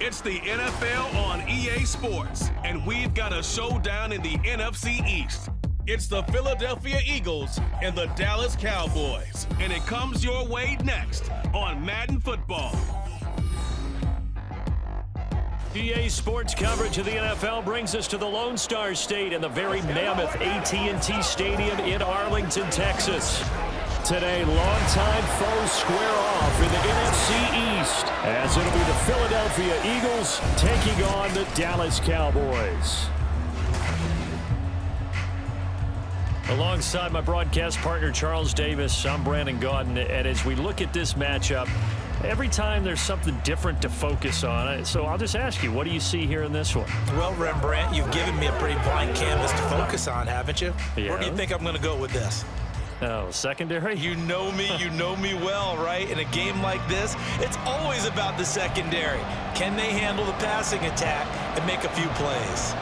It's the NFL on EA Sports, and we've got a showdown in the NFC East. It's the Philadelphia Eagles and the Dallas Cowboys, and it comes your way next on Madden Football. EA Sports coverage of the NFL brings us to the Lone Star State and the very mammoth AT&T Stadium in Arlington, Texas. Today, longtime foes square off in the NFC East, as it'll be the Philadelphia Eagles taking on the Dallas Cowboys. Alongside my broadcast partner, Charles Davis, I'm Brandon Gaudin, and as we look at this matchup, every time there's something different to focus on. So I'll just ask you, what do you see here in this one? Well, Rembrandt, you've given me a pretty blank canvas to focus on, haven't you? Yeah. Where do you think I'm going to go with this? Oh, secondary? You know me well, right? In a game like this, it's always about the secondary. Can they handle the passing attack and make a few plays?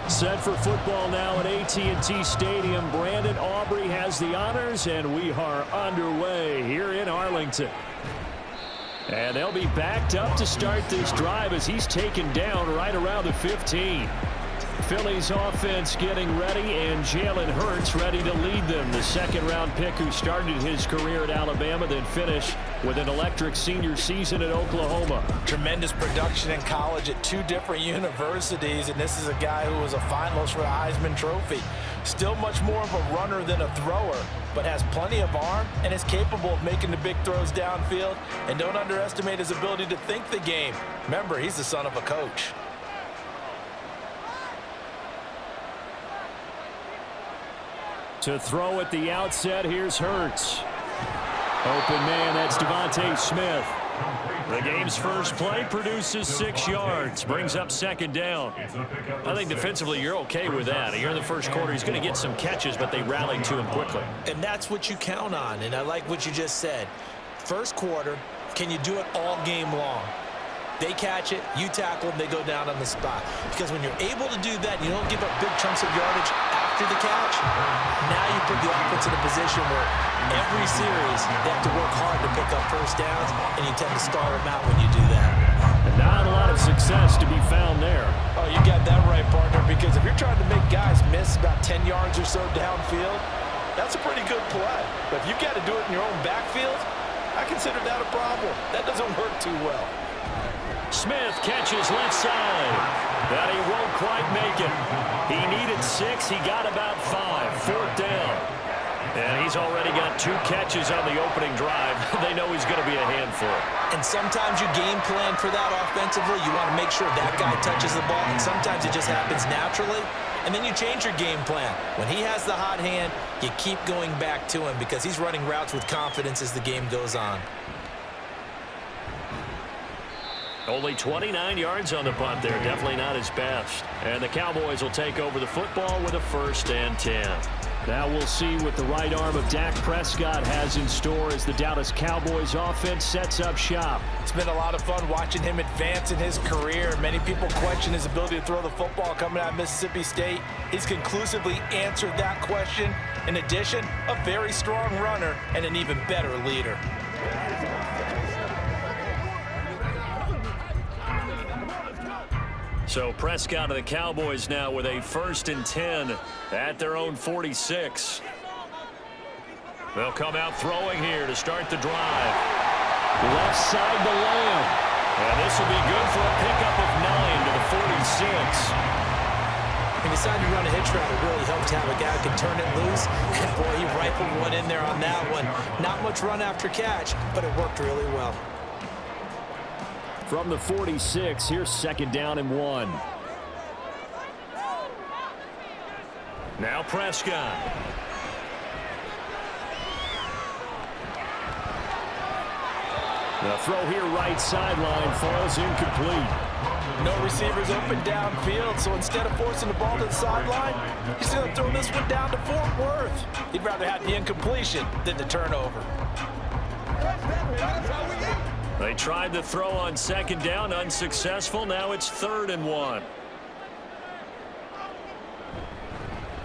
Set for football now at AT&T Stadium. Brandon Aubrey has the honors, and we are underway here in Arlington. And they'll be backed up to start this drive as he's taken down right around the 15. Philly's offense getting ready, and Jalen Hurts ready to lead them. The second-round pick who started his career at Alabama, then finished with an electric senior season at Oklahoma. Tremendous production in college at two different universities, and this is a guy who was a finalist for the Heisman Trophy. Still much more of a runner than a thrower, but has plenty of arm and is capable of making the big throws downfield. And don't underestimate his ability to think the game. Remember, he's the son of a coach. To throw at the outset, here's Hurts. Open man, that's Devontae Smith. The game's first play produces 6 yards, brings up second down. I think defensively you're okay with that. Here in the first quarter, he's going to get some catches, but they rallied to him quickly. And that's what you count on, and I like what you just said. First quarter, can you do it all game long? They catch it, you tackle them, they go down on the spot. Because when you're able to do that, you don't give up big chunks of yardage after the catch, now you put the offense in a position where every series they have to work hard to pick up first downs, and you tend to stall them out when you do that. And not a lot of success to be found there. Oh, you got that right, partner, because if you're trying to make guys miss about 10 yards or so downfield, that's a pretty good play. But if you've got to do it in your own backfield, I consider that a problem. That doesn't work too well. Smith catches left side, but he won't quite make it. He needed 6, he got about 5, fourth down. And he's already got 2 catches on the opening drive. They know he's going to be a handful. And sometimes you game plan for that offensively. You want to make sure that guy touches the ball, and sometimes it just happens naturally. And then you change your game plan. When he has the hot hand, you keep going back to him because he's running routes with confidence as the game goes on. Only 29 yards on the punt there. Definitely not his best. And the Cowboys will take over the football with a 1st and 10. Now we'll see what the right arm of Dak Prescott has in store as the Dallas Cowboys offense sets up shop. It's been a lot of fun watching him advance in his career. Many people question his ability to throw the football coming out of Mississippi State. He's conclusively answered that question. In addition, a very strong runner and an even better leader. So Prescott of the Cowboys now with a 1st and 10 at their own 46. They'll come out throwing here to start the drive. Left side to Lamb. And this will be good for a pickup of 9 to the 46. He decided to run a hitch route. It really helped to have a guy who can turn it loose. And boy, he rifled one in there on that one. Not much run after catch, but it worked really well. From the 46, here's 2nd down and 1. Now Prescott. The throw here right sideline falls incomplete. No receivers open downfield, so instead of forcing the ball to the sideline, he's going to throw this one down to Fort Worth. He'd rather have the incompletion than the turnover. They tried the throw on second down, unsuccessful. Now it's 3rd and 1.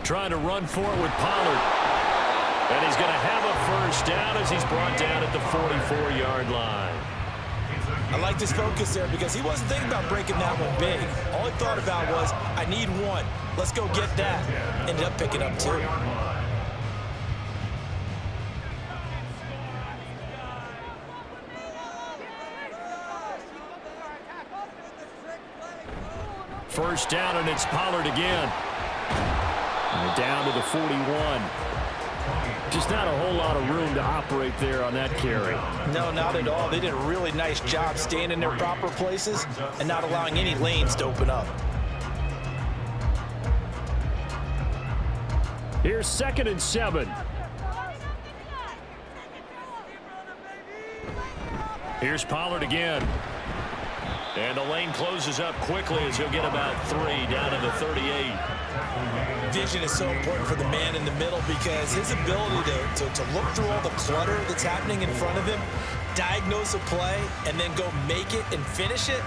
Trying to run for it with Pollard. And he's going to have a first down as he's brought down at the 44-yard line. I like this focus there because he wasn't thinking about breaking that one big. All he thought about was, I need one. Let's go get that. Ended up picking up 2. First down, and it's Pollard again. And down to the 41. Just not a whole lot of room to operate there on that carry. No, not at all. They did a really nice job staying in their proper places and not allowing any lanes to open up. Here's 2nd and 7. Here's Pollard again. And the lane closes up quickly as he'll get about 3 down to the 38. Vision is so important for the man in the middle because his ability to look through all the clutter that's happening in front of him, diagnose a play, and then go make it and finish it,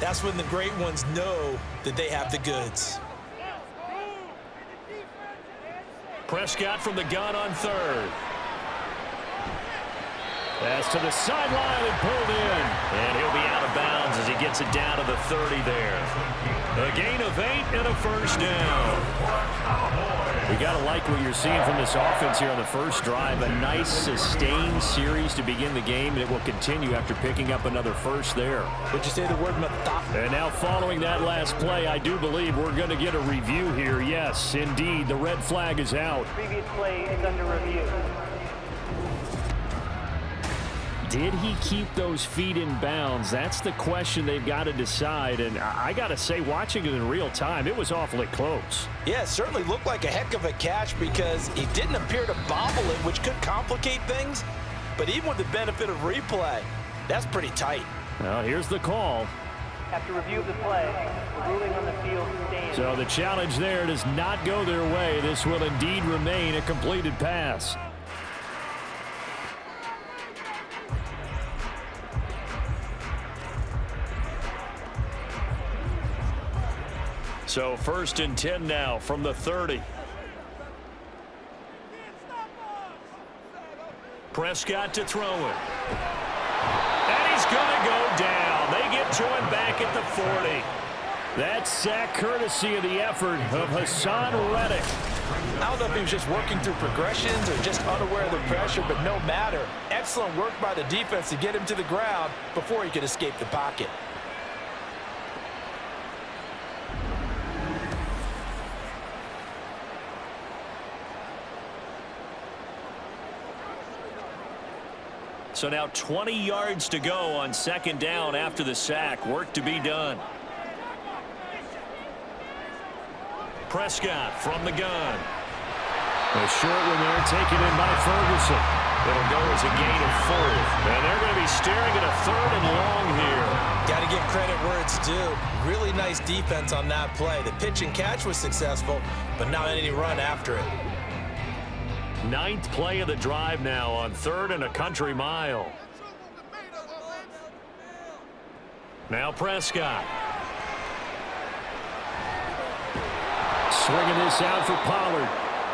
that's when the great ones know that they have the goods. Prescott from the gun on 3rd. Pass to the sideline and pulled in. And he'll be out of bounds as he gets it down to the 30 there. A gain of 8 and a first down. We got to like what you're seeing from this offense here on the first drive. A nice sustained series to begin the game, and it will continue after picking up another first there. Would you say the word methodical? And now following that last play, I do believe we're going to get a review here. Yes, indeed, the red flag is out. Previous play is under review. Did he keep those feet in bounds? That's the question they've got to decide. And I got to say, watching it in real time, it was awfully close. Yeah, it certainly looked like a heck of a catch because he didn't appear to bobble it, which could complicate things. But even with the benefit of replay, that's pretty tight. Well, here's the call. After review of the play, the ruling on the field stands. So the challenge there does not go their way. This will indeed remain a completed pass. So 1st and 10 now from the 30. Prescott to throw it. And he's going to go down. They get to him back at the 40. That sack courtesy of the effort of Hassan Reddick. I don't know if he was just working through progressions or just unaware of the pressure, but no matter. Excellent work by the defense to get him to the ground before he could escape the pocket. So now 20 yards to go on 2nd down after the sack. Work to be done. Prescott from the gun. A short one there taken in by Ferguson. It'll go as a gain of 4. And they're going to be staring at a 3rd and long here. Got to give credit where it's due. Really nice defense on that play. The pitch and catch was successful, but not any run after it. 9th play of the drive now on 3rd and a country mile. Now Prescott. Swinging this out for Pollard.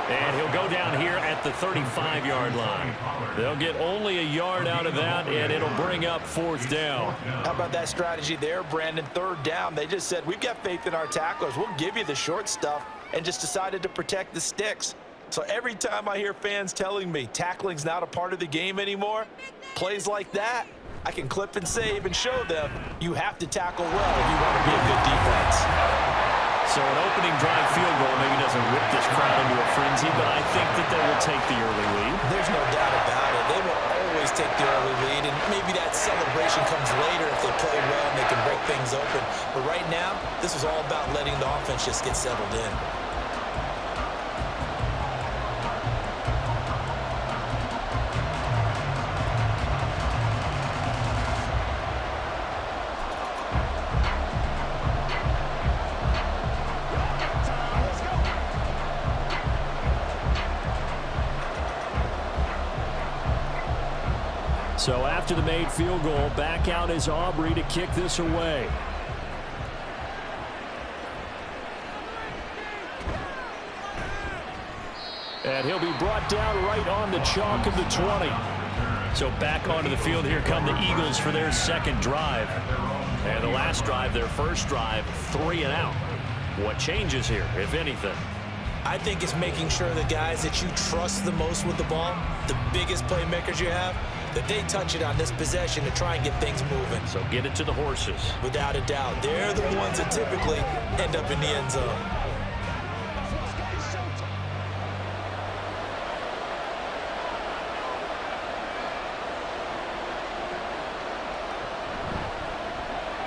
And he'll go down here at the 35-yard line. They'll get only a yard out of that, and it'll bring up 4th down. How about that strategy there, Brandon? 3rd down. They just said, we've got faith in our tacklers. We'll give you the short stuff, and just decided to protect the sticks. So every time I hear fans telling me tackling's not a part of the game anymore, plays like that, I can clip and save and show them you have to tackle well if you want to be a good defense. So an opening drive field goal maybe doesn't whip this crowd into a frenzy, but I think that they will take the early lead. There's no doubt about it. They will always take the early lead, and maybe that celebration comes later if they play well and they can break things open. But right now, this is all about letting the offense just get settled in. So after the made field goal, back out is Aubrey to kick this away. And he'll be brought down right on the chalk of the 20. So back onto the field here come the Eagles for their second drive. And the last drive, their first drive, 3 and out. What changes here, if anything? I think it's making sure the guys that you trust the most with the ball, the biggest playmakers you have, that they touch it on this possession to try and get things moving. So get it to the horses. Without a doubt. They're the ones that typically end up in the end zone.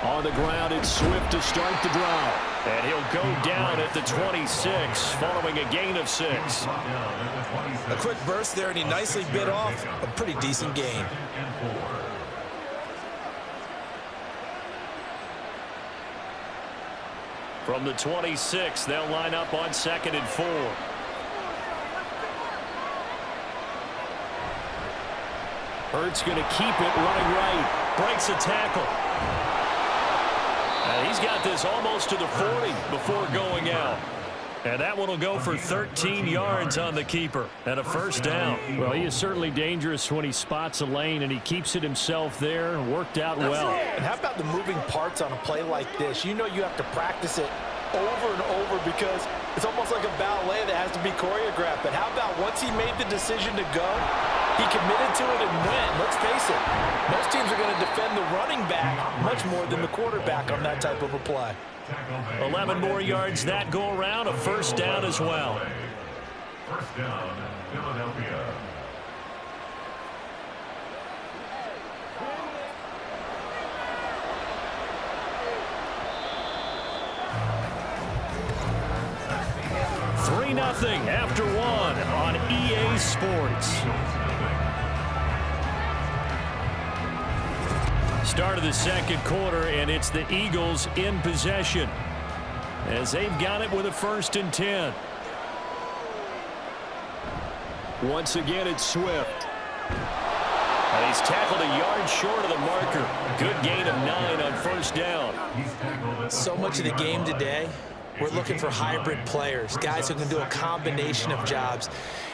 On the ground, it's Swift to start the drive. And he'll go down at the 26 following a gain of 6. A quick burst there, and he nicely bit off a pretty decent gain. From the 26, they'll line up on 2nd and 4. Hurts going to keep it running right. Breaks a tackle. And he's got this almost to the 40 before going out. And that one will go for 13 yards on the keeper and a first down. Well, he is certainly dangerous when he spots a lane, and he keeps it himself there. Worked out well. And how about the moving parts on a play like this? You know you have to practice it over and over because it's almost like a ballet that has to be choreographed. But how about once he made the decision to go, he committed to it and went. Let's face it, most teams are going to defend the running back much more than the quarterback on that type of a play. 11 more yards that go around, a first down as well. First down, Philadelphia. Nothing after 1 on EA Sports. Start of the second quarter, and it's the Eagles in possession as they've got it with a 1st and 10. Once again, it's Swift. And he's tackled a yard short of the marker. Good gain of 9 on first down. So much of the game today, we're looking for hybrid players, guys who can do a combination of jobs.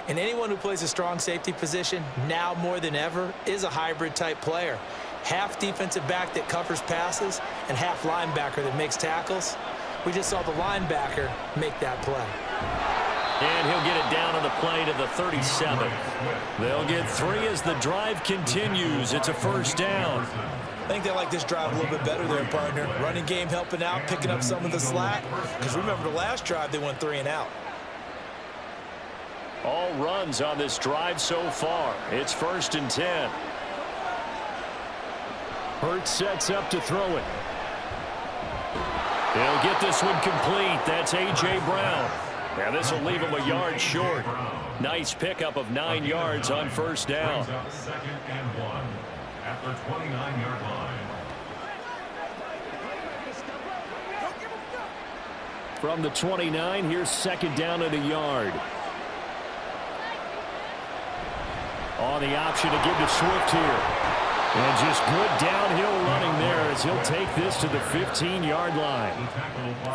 And anyone who plays a strong safety position, now more than ever, is a hybrid type player. Half defensive back that covers passes and half linebacker that makes tackles. We just saw the linebacker make that play. And he'll get it down on the play to the 37. They'll get 3 as the drive continues. It's a first down. I think they like this drive a little bit better there, partner. Running game helping out, picking up some of the slack. Because remember the last drive, they went 3 and out. All runs on this drive so far. It's 1st and 10. Hurts sets up to throw it. He'll get this one complete. That's A.J. Brown. And this will leave him a yard short. Nice pickup of 9 yards on first down. 2nd and 1 at the 29-yard line. From the 29, here's 2nd down at a yard. On the option to give to Swift here. And just good downhill running there as he'll take this to the 15-yard line.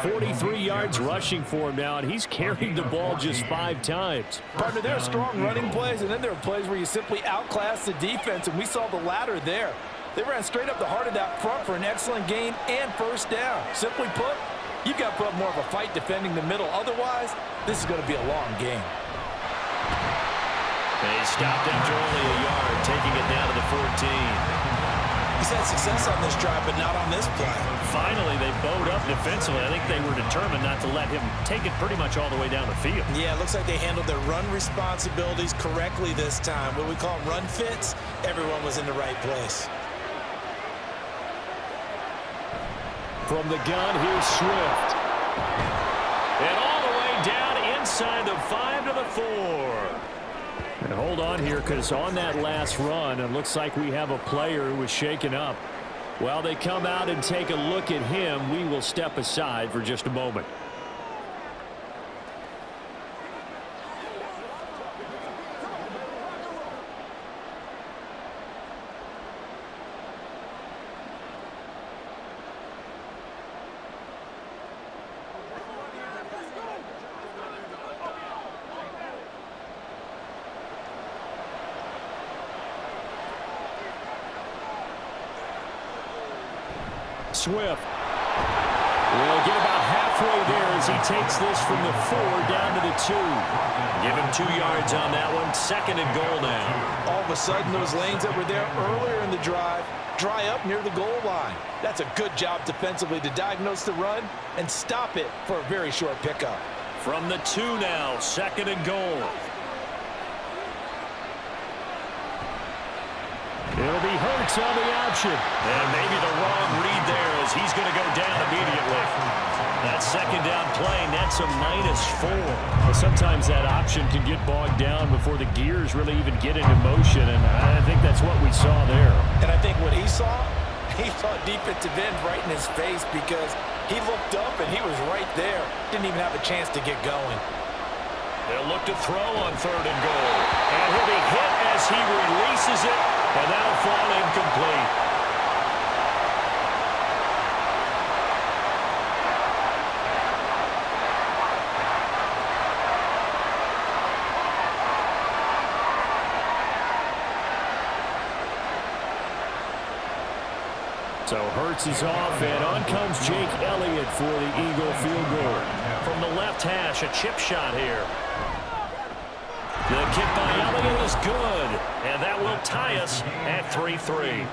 43 yards rushing for him now, and he's carried the ball just 5 times. Partner, there are strong running plays, and then there are plays where you simply outclass the defense, and we saw the latter there. They ran straight up the heart of that front for an excellent gain and first down. Simply put, you've got to put up more of a fight defending the middle. Otherwise, this is going to be a long game. They stopped after only a yard, taking it down to the 14. He's had success on this drive, but not on this play. Finally, they bowed up defensively. I think they were determined not to let him take it pretty much all the way down the field. Yeah, it looks like they handled their run responsibilities correctly this time. What we call run fits, everyone was in the right place. From the gun, here's Swift. And all the way down inside the 5 to the 4. And hold on here, because on that last run, it looks like we have a player who was shaken up. While they come out and take a look at him, we will step aside for just a moment. Swift. We'll get about halfway there as he takes this from the 4 down to the 2. Give him 2 yards on that one. 2nd and goal now. All of a sudden, those lanes that were there earlier in the drive dry up near the goal line. That's a good job defensively to diagnose the run and stop it for a very short pickup. From the 2 now, 2nd and goal. It'll be Hurts on the option. And maybe the wrong read there as he's going to go down immediately. That 2nd down play nets him -4. Well, sometimes that option can get bogged down before the gears really even get into motion, and I think that's what we saw there. And I think what he saw defensive end right in his face because he looked up and he was right there. Didn't even have a chance to get going. They'll look to throw on 3rd and goal. And he'll be hit as he releases it, and that'll fall incomplete. So Hurts is off, and on comes Jake Elliott for the Eagle field goal. From the left hash, a chip shot here. The kick by Elliott is good, and that will tie us at 3-3.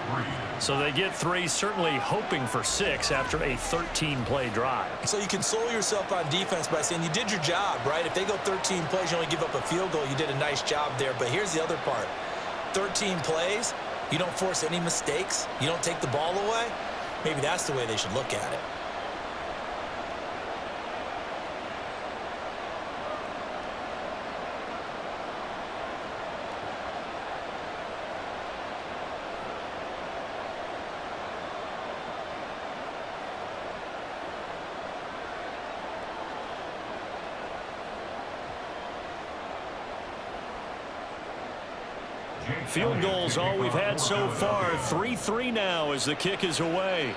So they get 3, certainly hoping for 6 after a 13-play drive. So you console yourself on defense by saying you did your job, right? If they go 13 plays, you only give up a field goal, you did a nice job there. But here's the other part. 13 plays, you don't force any mistakes, you don't take the ball away. Maybe that's the way they should look at it. Field goals all we've had so far. 3-3 now as the kick is away.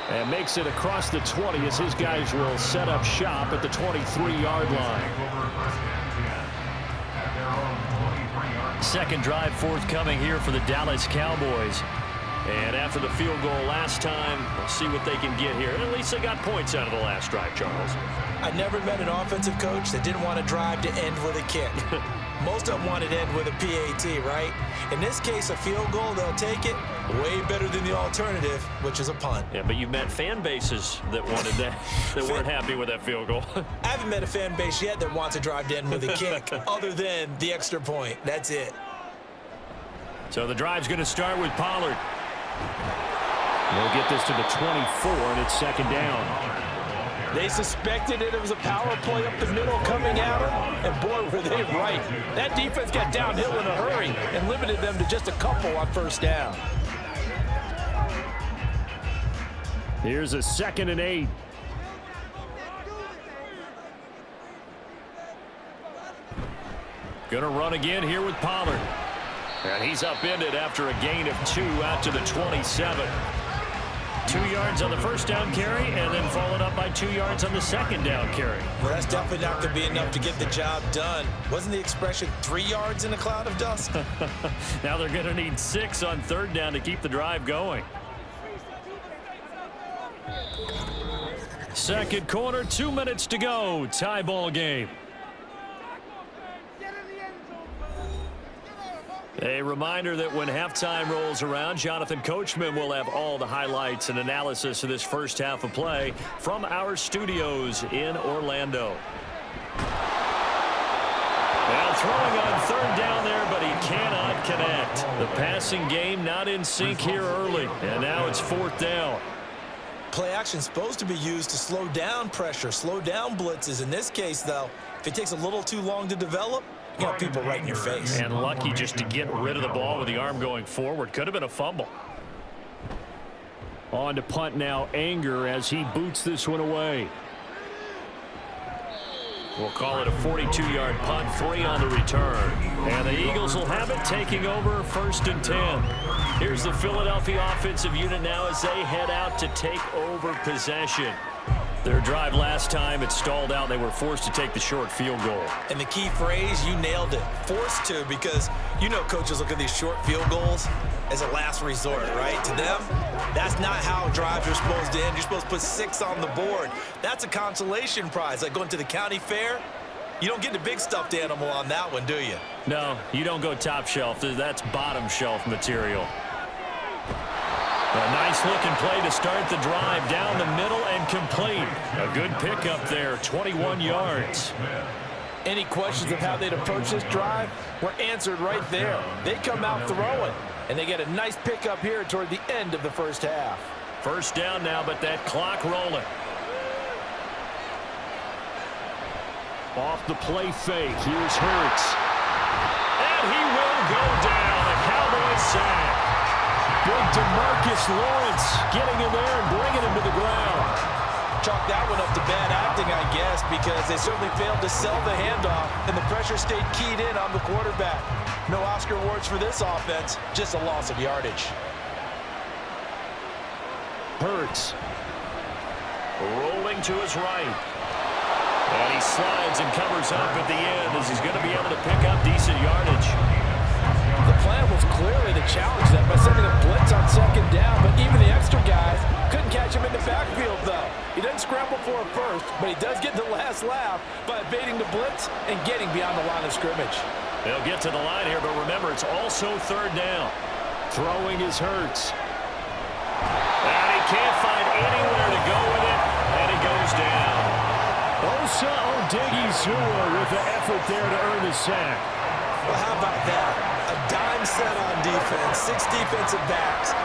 And makes it across the 20 as his guys will set up shop at the 23-yard line. 2nd drive forthcoming here for the Dallas Cowboys. And after the field goal last time, we'll see what they can get here. At least they got points out of the last drive, Charles. I never met an offensive coach that didn't want to drive to end with a kick. Most of them wanted to end with a PAT, right? In this case, a field goal, they'll take it. Way better than the alternative, which is a punt. Yeah, but you've met fan bases that wanted that, that weren't happy with that field goal. I haven't met a fan base yet that wants to drive to end with a kick other than the extra point. That's it. So the drive's going to start with Pollard. They'll get this to the 24, and it's 2nd down. They suspected it was a power play up the middle coming at them, and boy, were they right. That defense got downhill in a hurry and limited them to just a couple on 1st down. Here's a 2nd and 8. Gonna run again here with Pollard. And he's upended after a gain of 2 out to the 27. 2 yards on the 1st down carry, and then followed up by 2 yards on the 2nd down carry. Well, that's definitely not going to be enough to get the job done. Wasn't the expression 3 yards in a cloud of dust? Now they're going to need 6 on 3rd down to keep the drive going. 2nd quarter, 2 minutes to go. Tie ball game. A reminder that when halftime rolls around, Jonathan Coachman will have all the highlights and analysis of this first half of play from our studios in Orlando. Well, throwing on 3rd down there, but he cannot connect. The passing game not in sync here early, and now it's 4th down. Play action is supposed to be used to slow down pressure, slow down blitzes. In this case, though, if it takes a little too long to develop, you got people right in your face. And lucky just to get rid of the ball with the arm going forward. Could have been a fumble. On to punt now, Anger, as he boots this one away. We'll call it a 42-yard punt, 3 on the return. And the Eagles will have it, taking over 1st and 10. Here's the Philadelphia offensive unit now as they head out to take over possession. Their drive last time, it stalled out. They were forced to take the short field goal. And the key phrase, you nailed it. Forced to, because you know coaches look at these short field goals as a last resort, right? To them, that's not how drives are supposed to end. You're supposed to put 6 on the board. That's a consolation prize. Like going to the county fair, you don't get the big stuffed animal on that one, do you? No, you don't go top shelf. That's bottom shelf material. A nice-looking play to start the drive down the middle and complete. A good pickup there, 21 yards. Any questions of how they'd approach this drive were answered right there. They come out throwing, and they get a nice pickup here toward the end of the first half. First down now, but that clock rolling. Off the play fake, here's Hurts. And he will go down. The Cowboys sack. Big DeMarcus Lawrence getting in there and bringing him to the ground. Chalk that one up to bad acting, I guess, because they certainly failed to sell the handoff, and the pressure stayed keyed in on the quarterback. No Oscar awards for this offense, just a loss of yardage. Hurts. Rolling to his right. And he slides and covers up at the end as he's going to be able to pick up decent yardage. The plan was clearly to challenge them by sending a blitz on second down, but even the extra guys couldn't catch him in the backfield, though. He didn't scramble for it first, but he does get the last laugh by evading the blitz and getting beyond the line of scrimmage. They'll get to the line here, but remember, it's also third down. Throwing is Hurts. And he can't find anywhere to go with it, and he goes down. Osa Odighizuwa with the effort there to earn the sack. Well, how about that? A dime set on defense, 6 defensive backs.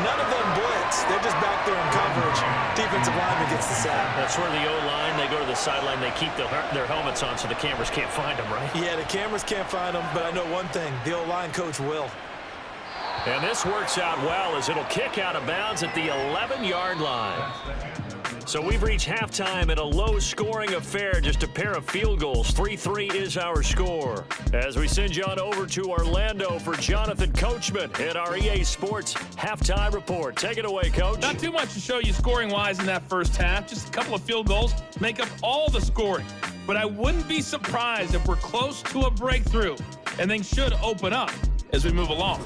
None of them blitz. They're just back there in coverage. Defensive lineman gets the sack. That's where the O-line, they go to the sideline, they keep their helmets on so the cameras can't find them, right? Yeah, the cameras can't find them, but I know one thing. The O-line coach will. And this works out well as it'll kick out of bounds at the 11-yard line. So we've reached halftime at a low-scoring affair, just a pair of field goals. 3-3 is our score. As we send you on over to Orlando for Jonathan Coachman at our EA Sports Halftime Report. Take it away, Coach. Not too much to show you scoring-wise in that first half. Just a couple of field goals make up all the scoring. But I wouldn't be surprised if we're close to a breakthrough, and things should open up as we move along.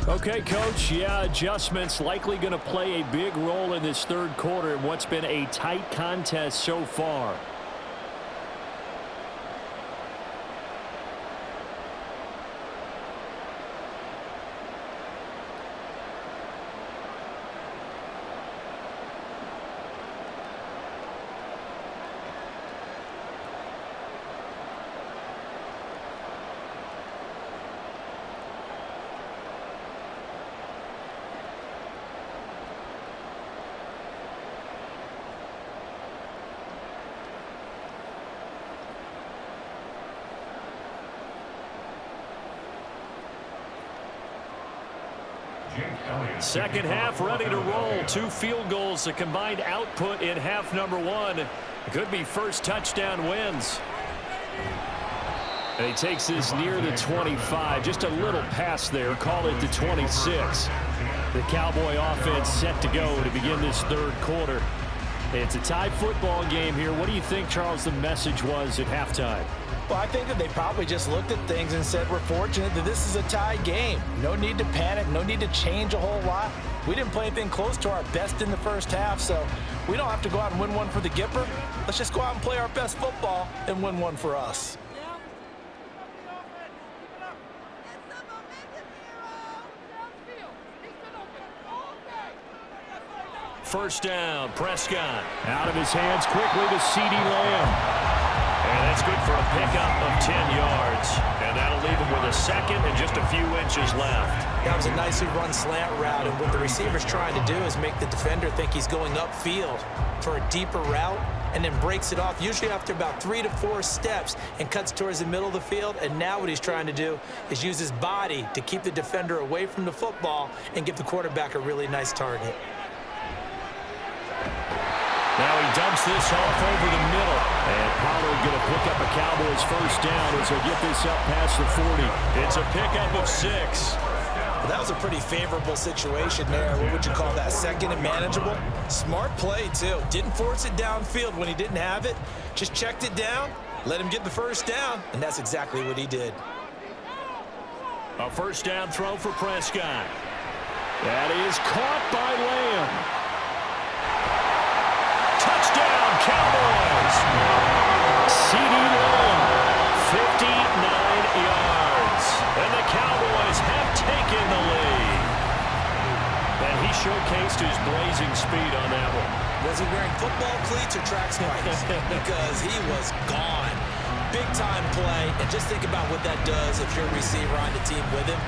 Okay, Coach, yeah, adjustments likely going to play a big role in this third quarter in what's been a tight contest so far. Second half ready to roll. 2 field goals, a combined output in half number 1. Could be first touchdown wins. And he takes this near the 25. Just a little pass there. Call it the 26. The Cowboy offense set to go to begin this third quarter. It's a tie football game here. What do you think, Charles, the message was at halftime? Well, I think that they probably just looked at things and said, we're fortunate that this is a tie game. No need to panic, no need to change a whole lot. We didn't play anything close to our best in the first half, so we don't have to go out and win one for the Gipper. Let's just go out and play our best football and win one for us. First down, Prescott. Out of his hands quickly to CeeDee Lamb. And that's good for a pickup of 10 yards. And that'll leave him with a second and just a few inches left. That was a nicely run slant route, and what the receiver's trying to do is make the defender think he's going upfield for a deeper route and then breaks it off, usually after about 3 to 4 steps, and cuts towards the middle of the field. And now what he's trying to do is use his body to keep the defender away from the football and give the quarterback a really nice target. Now he dumps this off over the middle. And Pollard going to pick up a Cowboys first down as they get this up past the 40. It's a pickup of 6. That was a pretty favorable situation there. What would you call that? Second and manageable? Smart play, too. Didn't force it downfield when he didn't have it. Just checked it down, let him get the first down, and that's exactly what he did. A first down throw for Prescott. That is caught by Lamb. Touchdown, Cowboys. C.D. Lamb, 59 yards. And the Cowboys have taken the lead. And he showcased his blazing speed on that one. Was he wearing football cleats or track spikes? Because he was gone. Big-time play. And just think about what that does if you're a receiver on the team with him.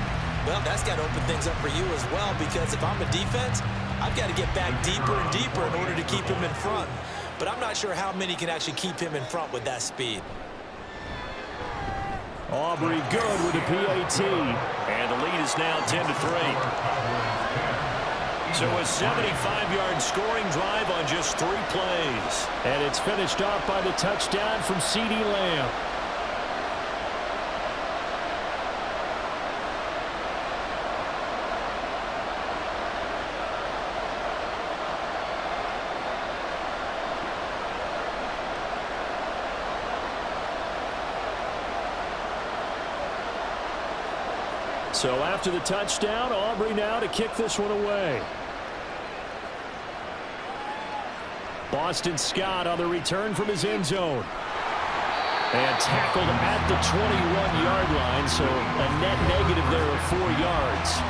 Well, that's got to open things up for you as well, because if I'm a defense, I've got to get back deeper and deeper in order to keep him in front. But I'm not sure how many can actually keep him in front with that speed. Aubrey good with the PAT. And the lead is now 10-3. So a 75-yard scoring drive on just 3 plays. And it's finished off by the touchdown from C.D. Lamb. So after the touchdown, Aubrey now to kick this one away. Boston Scott on the return from his end zone. And tackled at the 21-yard line, so a net negative there of 4 yards.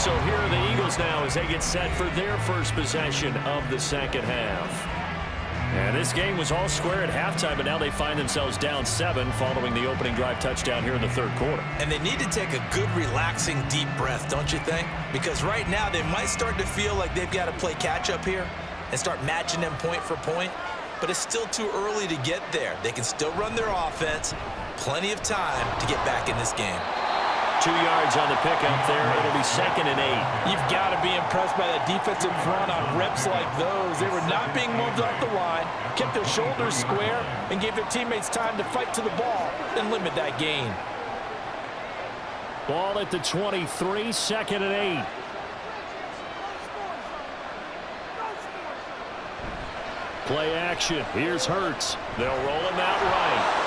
So here are the Eagles now as they get set for their first possession of the second half. And this game was all square at halftime, but now they find themselves down 7 following the opening drive touchdown here in the third quarter. And they need to take a good, relaxing, deep breath, don't you think? Because right now they might start to feel like they've got to play catch-up here and start matching them point for point. But it's still too early to get there. They can still run their offense. Plenty of time to get back in this game. 2 yards on the pickup there. It'll be 2nd and 8. You've got to be impressed by that defensive front on reps like those. They were not being moved off the line, kept their shoulders square, and gave their teammates time to fight to the ball and limit that gain. Ball at the 23, 2nd and 8. Play action. Here's Hurts. They'll roll him out right.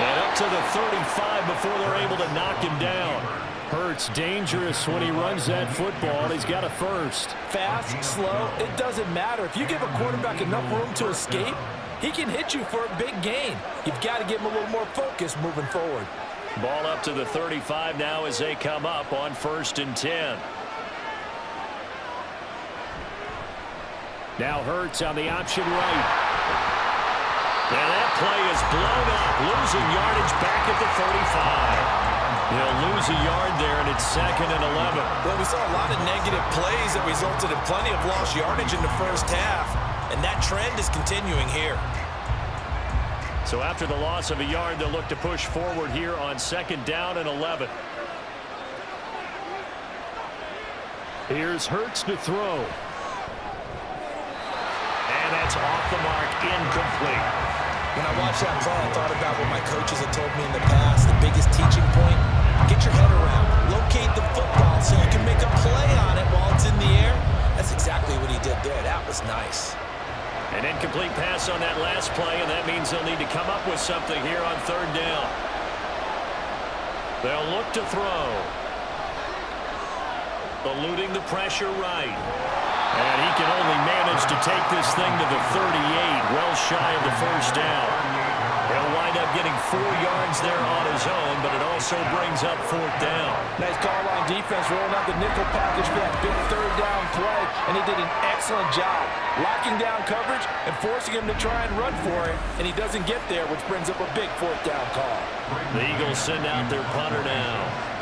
And up to the 35 before they're able to knock him down. Hurts dangerous when he runs that football. He's got a first. Fast, slow, it doesn't matter. If you give a quarterback enough room to escape, he can hit you for a big gain. You've got to give him a little more focus moving forward. Ball up to the 35 now as they come up on 1st and 10. Now Hurts on the option right. And that play is blown up, losing yardage back at the 35. He'll lose a yard there, and it's 2nd and 11. Well, we saw a lot of negative plays that resulted in plenty of lost yardage in the first half, and that trend is continuing here. So after the loss of a yard, they'll look to push forward here on 2nd down and 11. Here's Hurts to throw. And that's off the mark, incomplete. When I watched that play, I thought about what my coaches had told me in the past. The biggest teaching point, get your head around. Locate the football so you can make a play on it while it's in the air. That's exactly what he did there. That was nice. An incomplete pass on that last play, and that means they'll need to come up with something here on 3rd down. They'll look to throw. Eluding the pressure right. And he can only manage to take this thing to the 38, well shy of the 1st down. He'll wind up getting 4 yards there on his own, but it also brings up 4th down. Nice call on defense, rolling out the nickel package for that big 3rd down play, and he did an excellent job locking down coverage and forcing him to try and run for it, and he doesn't get there, which brings up a big 4th down call. The Eagles send out their punter now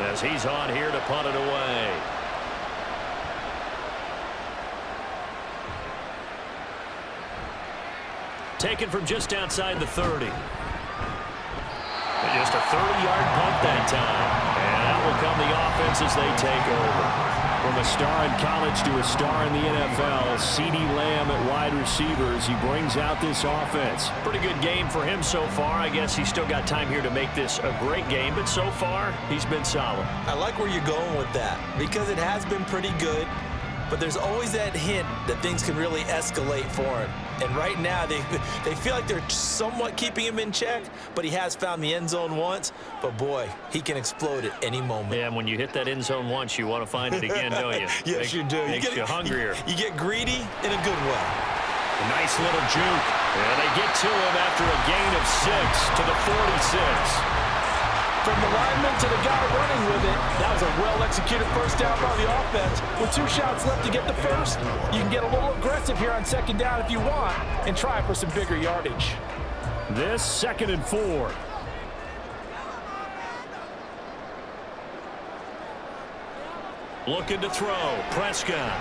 as he's on here to punt it away. Taken from just outside the 30. Just a 30-yard punt that time. And out will come the offense as they take over. From a star in college to a star in the NFL, CeeDee Lamb at wide receivers. He brings out this offense. Pretty good game for him so far. I guess he's still got time here to make this a great game, but so far, he's been solid. I like where you're going with that because it has been pretty good, but there's always that hint that things can really escalate for him. And right now, they feel like they're somewhat keeping him in check, but he has found the end zone once. But, boy, he can explode at any moment. Yeah, and when you hit that end zone once, you want to find it again, don't you? Yes, you do. Makes you hungrier. You get greedy in a good way. A nice little juke. And they get to him after a gain of 6 to the 46. From the lineman to the guy running with it, that was a well-executed first down by the offense. With 2 shots left to get the first, you can get a little aggressive here on second down if you want and try for some bigger yardage. This 2nd and 4. Looking to throw. Prescott.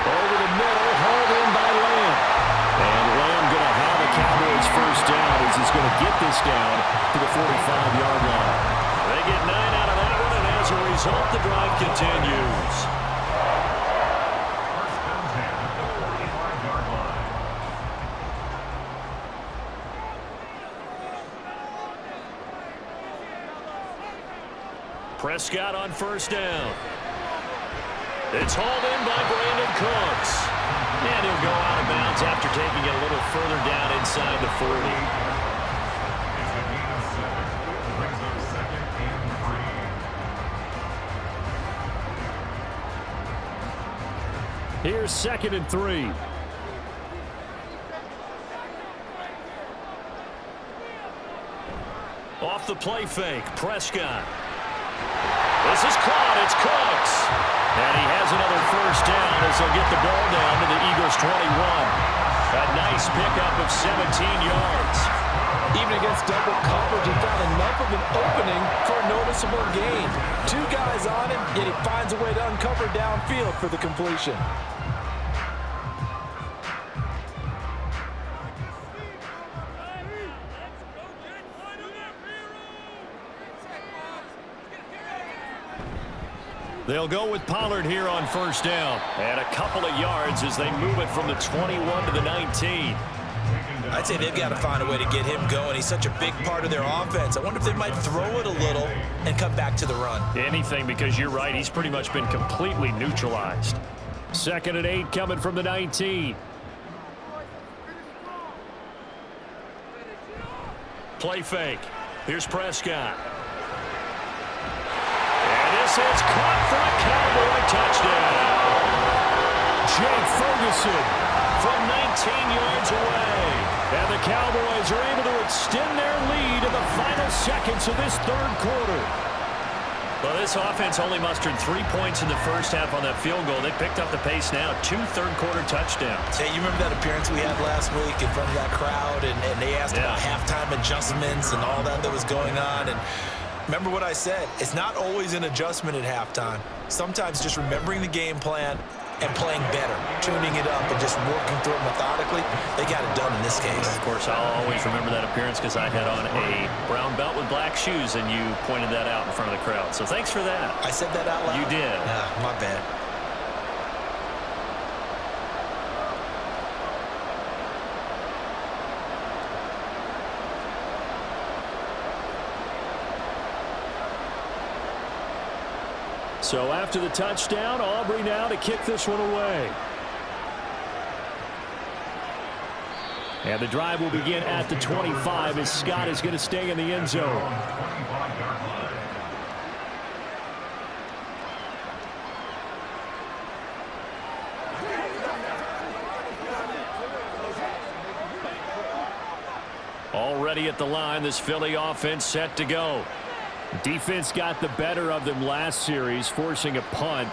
Over the middle, hauled in by Lamb. And Lamb going to have a Cowboys first down as he's going to get this down to the 45-yard line. They get 9 out of that one, and as a result, the drive continues. First and 10 at the 45-yard line. Prescott on first down. It's hauled in by Brandon Cooks. And he'll go out of bounds after taking it a little further down inside the 40. It's a gain of 7. Brings up 2nd and 3. Here's 2nd and 3. Off the play fake, Prescott. This is caught, it's Cooks. And he has another first down as they'll get the ball down to the Eagles' 21. A nice pickup of 17 yards. Even against double coverage, he found enough of an opening for a noticeable gain. 2 guys on him, yet he finds a way to uncover downfield for the completion. They'll go with Pollard here on first down. And a couple of yards as they move it from the 21 to the 19. I'd say they've got to find a way to get him going. He's such a big part of their offense. I wonder if they might throw it a little and come back to the run. Anything, because you're right. He's pretty much been completely neutralized. 2nd and 8 coming from the 19. Play fake. Here's Prescott. This is caught for a Cowboy touchdown. Jake Ferguson from 19 yards away. And the Cowboys are able to extend their lead in the final seconds of this 3rd quarter. Well, this offense only mustered 3 points in the first half on that field goal. They picked up the pace now. 2 third-quarter touchdowns. Hey, you remember that appearance we had last week in front of that crowd? And they asked about halftime adjustments and all that was going on. And remember what I said. It's not always an adjustment at halftime. Sometimes just remembering the game plan and playing better, tuning it up and just working through it methodically. They got it done in this case. Of course, I'll always remember that appearance because I had on a brown belt with black shoes, and you pointed that out in front of the crowd. So thanks for that. I said that out loud? You did. My bad. So after the touchdown, Aubrey now to kick this one away. And the drive will begin at the 25 as Scott is going to stay in the end zone. Already at the line, this Philly offense set to go. Defense got the better of them last series, forcing a punt.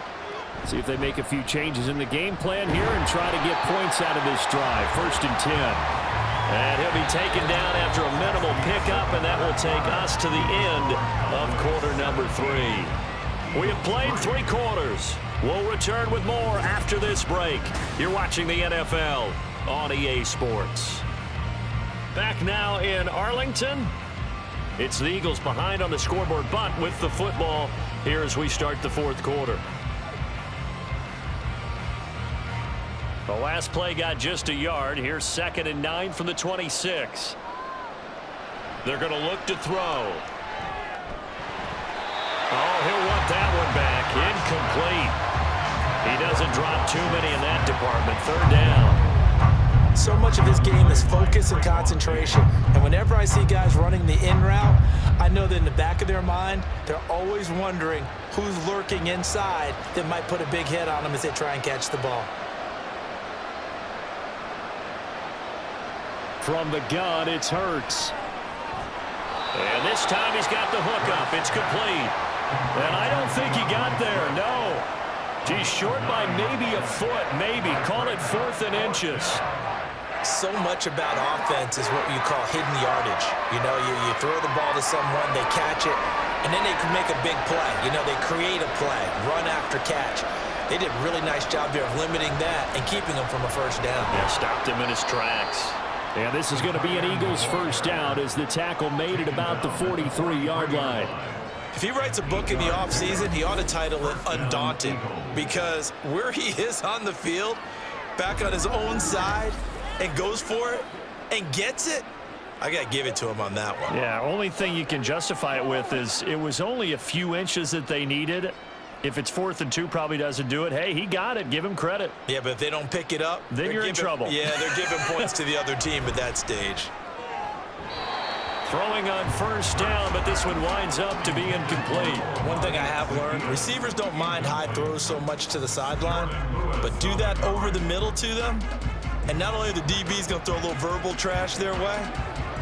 See if they make a few changes in the game plan here and try to get points out of this drive. 1st and 10. And he'll be taken down after a minimal pickup, and that will take us to the end of quarter number 3. We have played 3 quarters. We'll return with more after this break. You're watching the NFL on EA Sports. Back now in Arlington. It's the Eagles behind on the scoreboard, but with the football here as we start the 4th quarter. The last play got just a yard. Here's 2nd and 9 from the 26. They're going to look to throw. Oh, he'll want that one back. Incomplete. He doesn't drop too many in that department. 3rd down. So much of this game is focus and concentration. And whenever I see guys running the in route, I know that in the back of their mind, they're always wondering who's lurking inside that might put a big hit on them as they try and catch the ball. From the gun, it's Hurts. And this time he's got the hook up. It's complete. And I don't think he got there. No. He's short by maybe a foot, maybe. Call it 4th and inches. So much about offense is what you call hidden yardage. You know, you throw the ball to someone, they catch it, and then they can make a big play. You know, they create a play, run after catch. They did a really nice job there of limiting that and keeping him from a 1st down. Yeah, stopped him in his tracks. And this is going to be an Eagles 1st down as the tackle made it about the 43-yard line. If he writes a book in the offseason, he ought to title it Undaunted, because where he is on the field, back on his own side, and goes for it and gets it, I got to give it to him on that one. Yeah, only thing you can justify it with is it was only a few inches that they needed. If it's 4th and 2, probably doesn't do it. Hey, he got it. Give him credit. Yeah, but if they don't pick it up, then you're in trouble. Yeah, they're giving points to the other team at that stage. Throwing on 1st down, but this one winds up to be incomplete. One thing I have learned, receivers don't mind high throws so much to the sideline, but do that over the middle to them, and not only are the DB's going to throw a little verbal trash their way,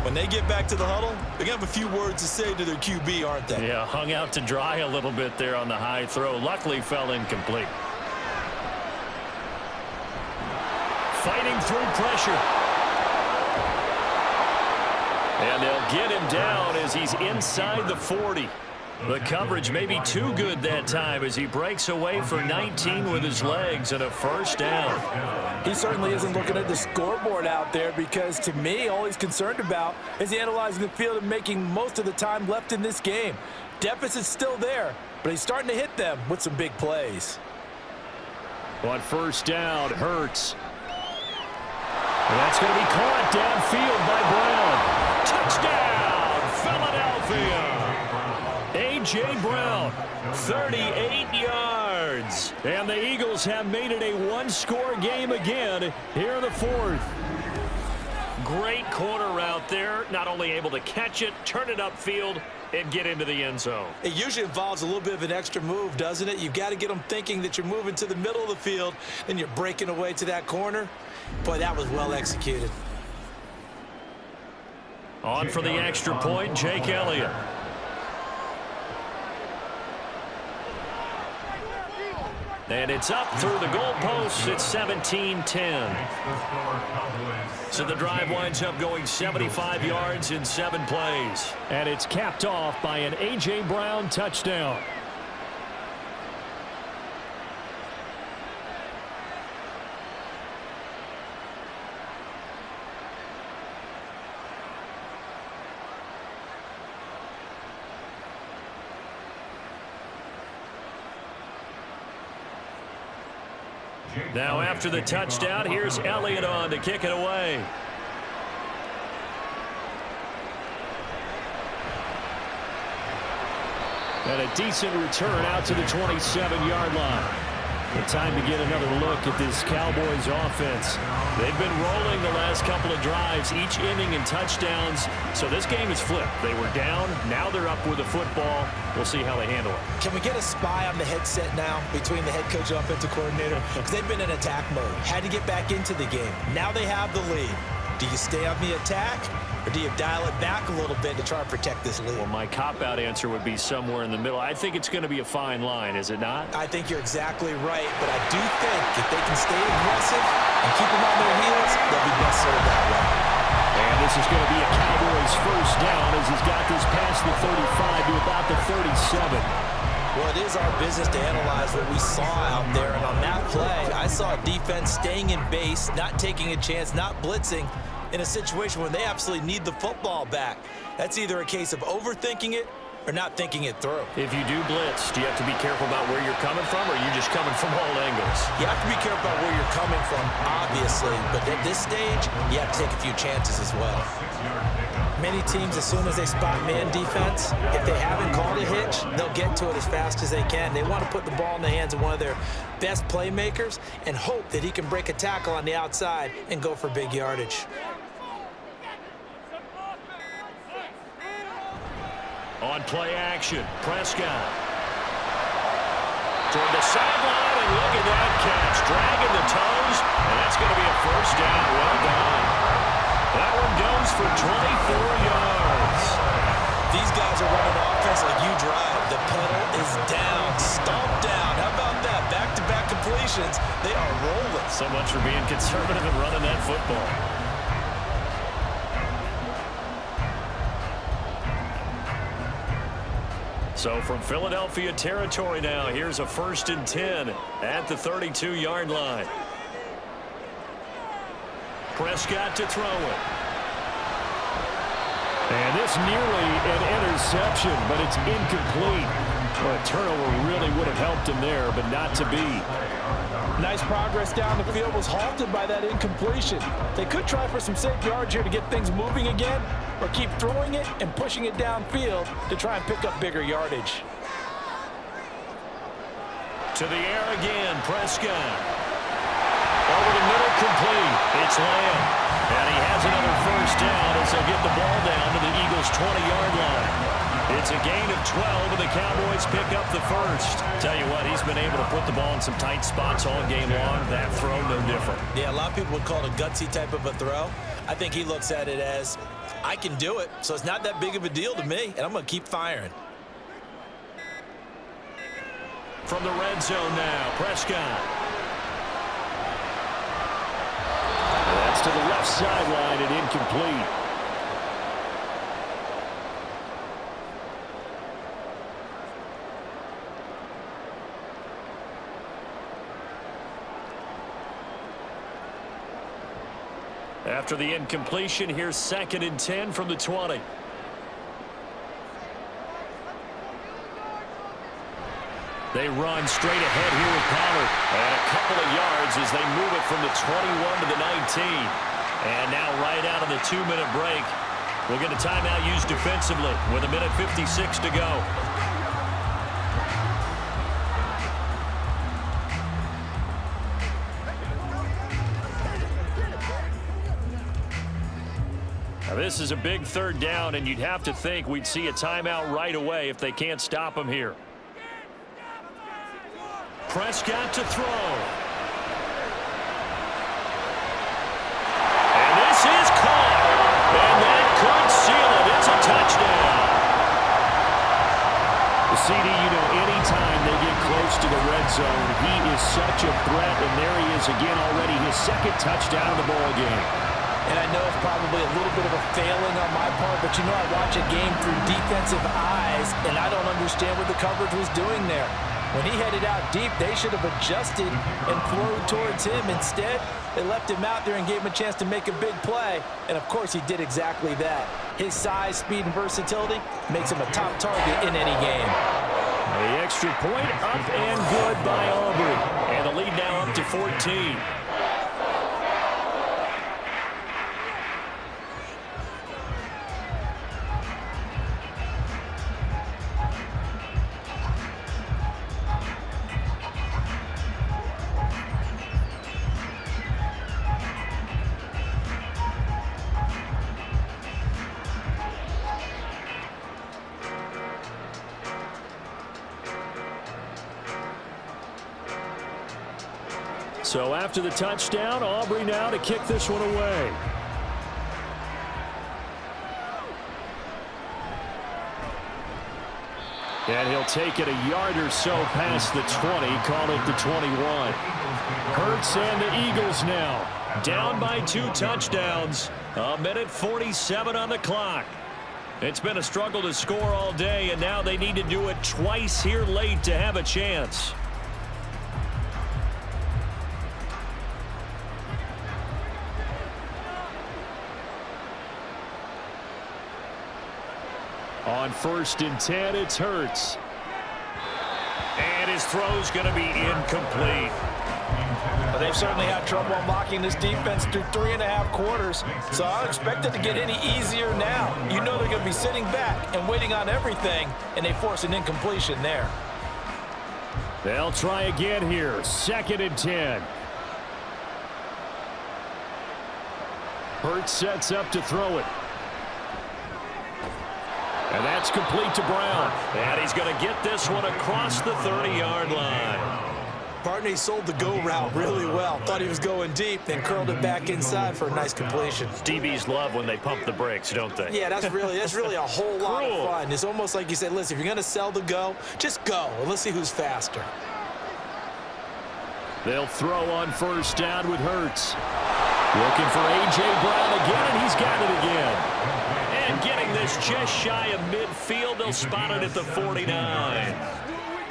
when they get back to the huddle, they're going to have a few words to say to their QB, aren't they? Yeah, hung out to dry a little bit there on the high throw. Luckily fell incomplete. Fighting through pressure. And they'll get him down as he's inside the 40. The coverage may be too good that time as he breaks away for 19 with his legs and a 1st down. He certainly isn't looking at the scoreboard out there, because to me, all he's concerned about is analyzing the field and making most of the time left in this game. Deficit's still there, but he's starting to hit them with some big plays. On 1st down, Hurts. And that's going to be caught downfield by Brown. Touchdown, Philadelphia. A.J. Brown, 38 yards. And the Eagles have made it a 1-score game again here in the 4th. Great corner route there. Not only able to catch it, turn it upfield, and get into the end zone. It usually involves a little bit of an extra move, doesn't it? You've got to get them thinking that you're moving to the middle of the field, and you're breaking away to that corner. Boy, that was well executed. On for the extra point, Jake Elliott. And it's up through the goalposts. It's 17-10. So the drive winds up going 75 yards in 7 plays. And it's capped off by an A.J. Brown touchdown. Now after the touchdown, here's Elliott on to kick it away. And a decent return out to the 27-yard line. The time to get another look at this Cowboys offense. They've been rolling the last couple of drives, each inning in touchdowns. So this game is flipped. They were down. Now they're up with the football. We'll see how they handle it. Can we get a spy on the headset now between the head coach and offensive coordinator? Because they've been in attack mode. Had to get back into the game. Now they have the lead. Do you stay on the attack, or do you dial it back a little bit to try and protect this lead? Well, my cop-out answer would be somewhere in the middle. I think it's going to be a fine line, is it not? I think you're exactly right, but I do think if they can stay aggressive and keep them on their heels, they'll be best served that way. And this is going to be a Cowboys 1st down as he's got this past the 35 to about the 37. Well, it is our business to analyze what we saw out there, and on that play, I saw a defense staying in base, not taking a chance, not blitzing, in a situation where they absolutely need the football back. That's either a case of overthinking it or not thinking it through. If you do blitz, do you have to be careful about where you're coming from, or are you just coming from all angles? You have to be careful about where you're coming from, obviously, but at this stage, you have to take a few chances as well. Many teams, as soon as they spot man defense, if they haven't called a hitch, they'll get to it as fast as they can. They want to put the ball in the hands of one of their best playmakers and hope that he can break a tackle on the outside and go for big yardage. On play action, Prescott. Toward the sideline, and look at that catch. Dragging the toes, and that's going to be a first down. Well done. That one goes for 24 yards. These guys are running offense like you drive. The pedal is down, stomped down. How about that? Back-to-back completions. They are rolling. So much for being conservative and running that football. So from Philadelphia territory now, here's a 1st and 10 at the 32-yard line. Prescott to throw it. And this nearly an interception, but it's incomplete. Well, a turnover really would have helped him there, but not to be. Nice progress down the field, was halted by that incompletion. They could try for some safe yards here to get things moving again, or keep throwing it and pushing it downfield to try and pick up bigger yardage. To the air again, Prescott. Over the middle, complete. It's Lamb. And he has another first down as they'll get the ball down to the Eagles' 20-yard line. It's a gain of 12, and the Cowboys pick up the first. Tell you what, he's been able to put the ball in some tight spots all game long. That throw, no different. Yeah, a lot of people would call it a gutsy type of a throw. I think he looks at it as, I can do it, so it's not that big of a deal to me, and I'm going to keep firing. From the red zone now, Prescott. That's to the left sideline and incomplete. After the incompletion, here's 2nd and 10 from the 20. They run straight ahead here with Pollard. And a couple of yards as they move it from the 21 to the 19. And now right out of the 2-minute break, we'll get a timeout used defensively with 1:56 to go. Now this is a big 3rd down, and you'd have to think we'd see a timeout right away if they can't stop him here. Prescott to throw. And this is caught. And that could seal it. It's a touchdown. The CD, you know, anytime they get close to the red zone, he is such a threat, and there he is again already, his 2nd touchdown of the ball game. And I know it's probably a little bit of a failing on my part, but you know I watch a game through defensive eyes, and I don't understand what the coverage was doing there. When he headed out deep, they should have adjusted and flowed towards him. Instead, they left him out there and gave him a chance to make a big play. And, of course, he did exactly that. His size, speed, and versatility makes him a top target in any game. The extra point up and good by Aubrey. And the lead now up to 14. So after the touchdown, Aubrey now to kick this one away. And he'll take it a yard or so past the 20, call it the 21. Hurts and the Eagles now down by 2 touchdowns. 1:47 on the clock. It's been a struggle to score all day, and now they need to do it twice here late to have a chance. On 1st and 10, it's Hurts. And his throw's going to be incomplete. But they've certainly had trouble unlocking this defense through 3.5 quarters, so I don't expect it to get any easier now. You know they're going to be sitting back and waiting on everything, and they force an incompletion there. They'll try again here. 2nd and 10. Hurts sets up to throw it. And that's complete to Brown. And he's going to get this one across the 30-yard line. Partner, he sold the go route really well. Thought he was going deep, then curled it back inside for a nice completion. DBs love when they pump the brakes, don't they? Yeah, that's really a whole lot of fun. It's almost like you said, listen, if you're going to sell the go, just go, and let's see who's faster. They'll throw on 1st down with Hurts. Looking for A.J. Brown again, and he's got it again. And getting this just shy of midfield, they'll spot it at the 49.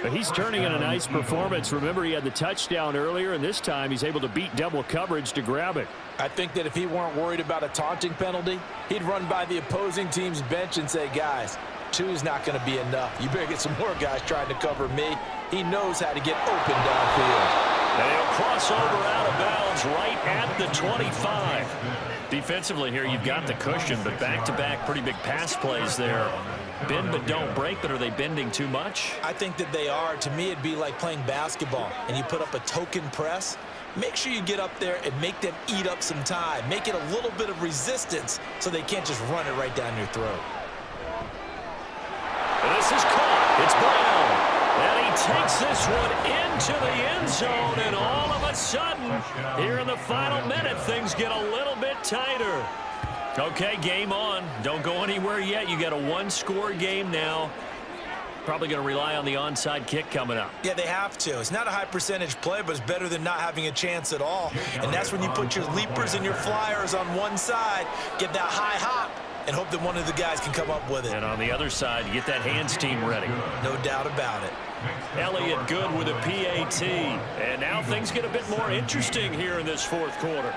But he's turning in a nice performance. Remember, he had the touchdown earlier, and this time he's able to beat double coverage to grab it. I think that if he weren't worried about a taunting penalty, he'd run by the opposing team's bench and say, guys, 2 is not going to be enough. You better get some more guys trying to cover me. He knows how to get open downfield. And he'll cross over out of bounds right at the 25. Defensively here, you've got the cushion, but back-to-back pretty big pass plays there. Bend but don't break, but are they bending too much? I think that they are. To me, it'd be like playing basketball, and you put up a token press. Make sure you get up there and make them eat up some time. Make it a little bit of resistance so they can't just run it right down your throat. And this is caught. It's Brown. And he takes this one into the end zone, and all of a sudden, here in the final minute, things get a little bit tighter. Okay, game on. Don't go anywhere yet. You got a 1-score game now. Probably going to rely on the onside kick coming up. Yeah, they have to. It's not a high percentage play, but it's better than not having a chance at all. And that's when you put your leapers and your flyers on one side, get that high hop, and hope that one of the guys can come up with it. And on the other side, you get that hands team ready. No doubt about it. Elliott good with a PAT. And now things get a bit more interesting here in this 4th quarter.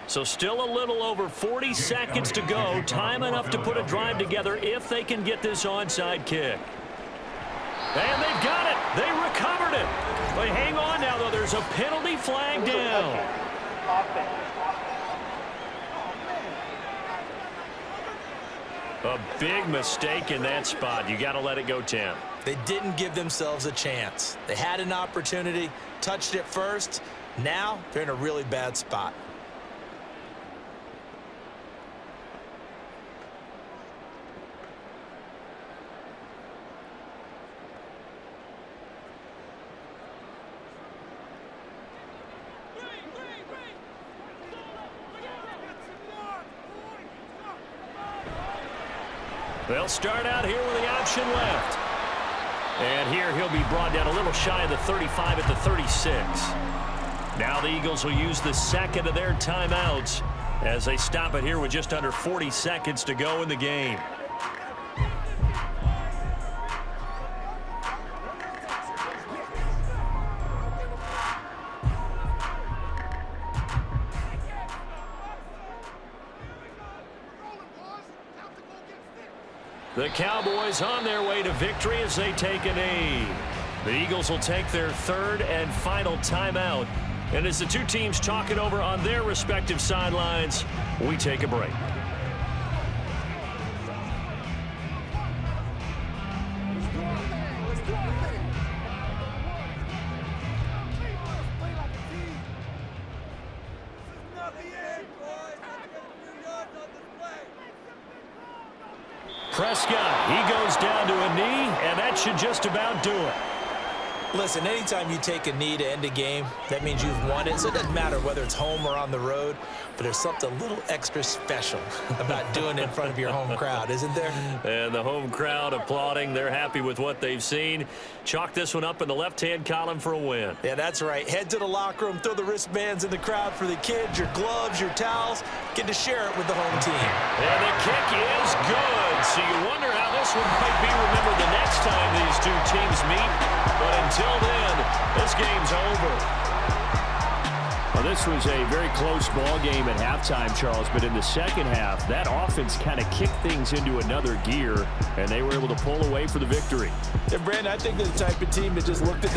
So still a little over 40 seconds to go. Time enough to put a drive together if they can get this onside kick. And they've got it. They recovered it. But hang on now, though. There's a penalty flag down. A big mistake in that spot. You got to let it go 10. They didn't give themselves a chance. They had an opportunity, touched it first. Now they're in a really bad spot. They'll start out here with the option left. And here he'll be brought down a little shy of the 35 at the 36. Now the Eagles will use the 2nd of their timeouts as they stop it here with just under 40 seconds to go in the game. The Cowboys on their way to victory as they take a knee. The Eagles will take their 3rd and final timeout. And as the two teams talk it over on their respective sidelines, we take a break. Prescott, he goes down to a knee, and that should just about do it. Listen, anytime you take a knee to end a game, that means you've won it. So it doesn't matter whether it's home or on the road, but there's something a little extra special about doing it in front of your home crowd, isn't there? And the home crowd applauding. They're happy with what they've seen. Chalk this one up in the left-hand column for a win. Yeah, that's right. Head to the locker room, throw the wristbands in the crowd for the kids, your gloves, your towels. Get to share it with the home team. And the kick is good. So you wonder how this one might be remembered the next time these two teams meet. But until then, this game's over. Well, this was a very close ball game at halftime, Charles, but in the second half, that offense kind of kicked things into another gear, and they were able to pull away for the victory. And Brandon, I think they're the type of team that just looked at the